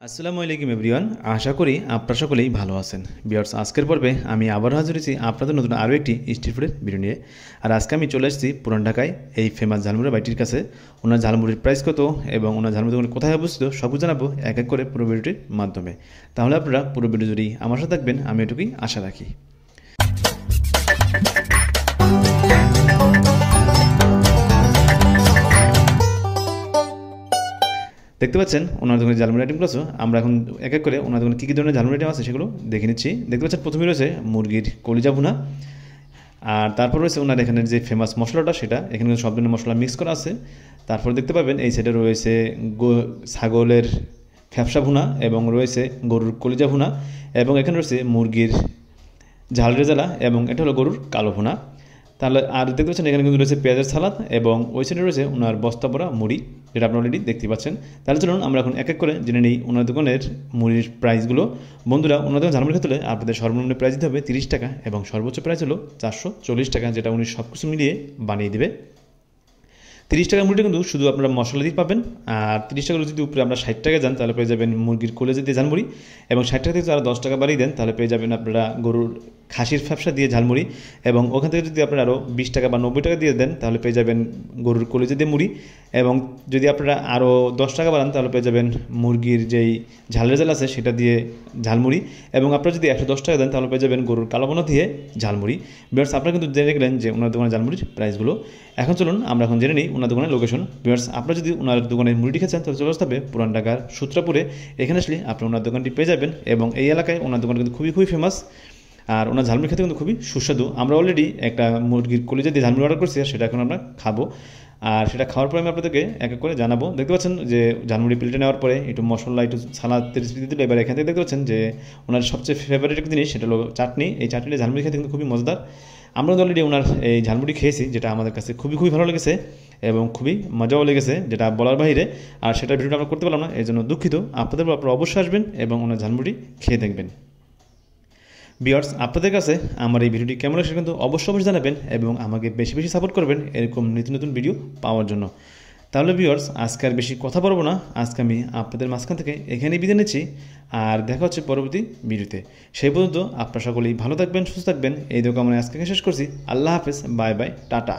আসসালামু আলাইকুম এভরিওয়ান, আশা করি আপনারা সকলেই ভালো আছেন। ভিউয়ার্স, আজকের পর্বে আমি আবার হাজির হয়েছি আপনাদের নতুন আরও একটি স্ট্রিট ফুডের ভিডিও নিয়ে। আর আজকে আমি চলে এসেছি পুরান ঢাকায় এই ফেমাস ঝালমুড়ি বাইটির কাছে। ওনার ঝালমুড়ির প্রাইস কত এবং ওনার ঝালমুড়ি দোকান কোথায় অবস্থিত সব জানাবো এক এক করে পুরো ভিডিওটির মাধ্যমে। তাহলে আপনারা পুরো ভিডিও জুড়ে আমার সাথে থাকবেন, আমি এটুকুই আশা রাখি। দেখতে পাচ্ছেন ওনার দোকানে ঝালমুড়ি আইটেমগুলো আছে। আমরা এখন এক এক করে ওনার দোকানে কী কী ধরনের ঝালমুড়ি আইটেম আছে সেগুলো দেখে নিচ্ছি। দেখতে পাচ্ছেন প্রথমে রয়েছে মুরগির কলিজা ভুনা, আর তারপর রয়েছে ওনার এখানের যে ফেমাস মশলাটা সেটা, এখানে সব ধরনের মশলা মিক্স করা আছে। তারপর দেখতে পাবেন এই সাইডে রয়েছে ছাগলের ফ্যাপসা ভুনা এবং রয়েছে গরুর কলিজা ভুনা এবং এখানে রয়েছে মুরগির ঝাল রেজালা এবং এটা হলো গরুর কালো ভুনা। তাহলে আর দেখতে পাচ্ছেন এখানে কিন্তু রয়েছে পেঁয়াজের সালাদ এবং ওই সাইডে রয়েছে ওনার বস্তা ভরা মুড়ি, যেটা আপনারা অলরেডি দেখতে পাচ্ছেন। তাহলে চলুন আমরা এখন এক এক করে জেনে নিই ওনার দোকানের মুড়ির প্রাইসগুলো। বন্ধুরা, ওনার দোকান ঝালমুড়ি খেতে হলে আপনাদের সর্বনিম্ন প্রাইস দিতে হবে 30 টাকা এবং সর্বোচ্চ প্রাইস হলো 440 টাকা, যেটা উনি সব কিছু মিলিয়ে বানিয়ে দেবে। 30 টাকার মুড়িটা কিন্তু শুধু আপনারা মশলা দিয়ে পাবেন, আর 30 টাকার যদি উপরে আমরা 60 টাকা যান তাহলে পেয়ে যাবেন মুরগির কলেজা দিয়ে ঝালমুড়ি, এবং 60 টাকা থেকে যারা 10 টাকা বাড়িয়ে দেন তাহলে পেয়ে যাবেন আপনারা গরুর খাসির ফ্যাপসা দিয়ে ঝালমুড়ি, এবং ওখান থেকে যদি আপনারা আরও 20 টাকা বা 90 টাকা দিয়ে দেন তাহলে পেয়ে যাবেন গরুর কলেজা দিয়ে মুড়ি, এবং যদি আপনারা আরও 10 টাকা বাড়ান তাহলে পেয়ে যাবেন মুরগির যেই ঝাল রেজাল আছে সেটা দিয়ে ঝালমুড়ি, এবং আপনারা যদি 110 টাকা দেন তাহলে পেয়ে যাবেন গরুর কালোবোনা দিয়ে ঝালমুড়ি। ভিউয়ার্স, আপনারা কিন্তু জেনে গেলেন যে ওনার দোকানের ঝালমুড়ির প্রাইসগুলো। এখন চলুন আমরা এখন জেনে নিই ওনার দোকানের লোকেশন। ভিউয়ার্স, আপনারা যদি ওনার দোকানের মুড়িটি খেয়েছেন তাহলে চলে আসতে হবে পুরান ঢাকার সূত্রাপুরে। এখানে আসলে আপনি ওনার দোকানটি পেয়ে যাবেন, এবং এই এলাকায় ওনার দোকান কিন্তু খুবই ফেমাস, আর ওনার ঝালমুড়ি খেতে কিন্তু খুবই সুস্বাদু। আমরা অলরেডি একটা মুরগির কলিজা দিয়ে ঝালমুড়ি অর্ডার করছি, আর সেটা এখন আমরা খাবো, আর সেটা খাওয়ার পরে আমি আপনাদেরকে এক এক করে জানাবো। দেখতে পাচ্ছেন যে ঝালমুড়ি প্লেটে নেওয়ার পরে একটু মশলা একটু সালাদের রেসিপি দিল। এবার এখান থেকে দেখতে পাচ্ছেন যে ওনার সবচেয়ে ফেভারিট একটা জিনিস সেটা হলো চাটনি। এই চাটনিটা ঝালমুড়ি খেতে কিন্তু খুবই মজাদার। আমরা অলরেডি ওনার এই ঝালমুড়ি খেয়েছি, যেটা আমাদের কাছে খুবই ভালো লেগেছে এবং খুবই মজাও লেগেছে, যেটা বলার বাইরে। আর সেটার ভিডিওটা আমরা করতে পারলাম না, এই জন্য দুঃখিত। আপনারা অবশ্যই আসবেন এবং ওনার ঝালমুড়ি খেয়ে দেখবেন। ভিউয়ার্স, আপনাদের কাছে আমার এই ভিডিওটি কেমন লাগছে কিন্তু অবশ্যই জানাবেন, এবং আমাকে বেশি সাপোর্ট করবেন এরকম নতুন ভিডিও পাওয়ার জন্য। তাহলে ভিউয়ার্স, আজকে আর বেশি কথা বলবো না, আজকে আমি আপনাদের মাঝখান থেকে এখানেই বিদায় নিচ্ছি, আর দেখা হচ্ছে পরবর্তী ভিডিওতে। সেই পর্যন্ত আপনারা সকলেই ভালো থাকবেন, সুস্থ থাকবেন, এই দোকান আজকে শেষ করছি। আল্লাহ হাফেজ, বাই বাই, টাটা।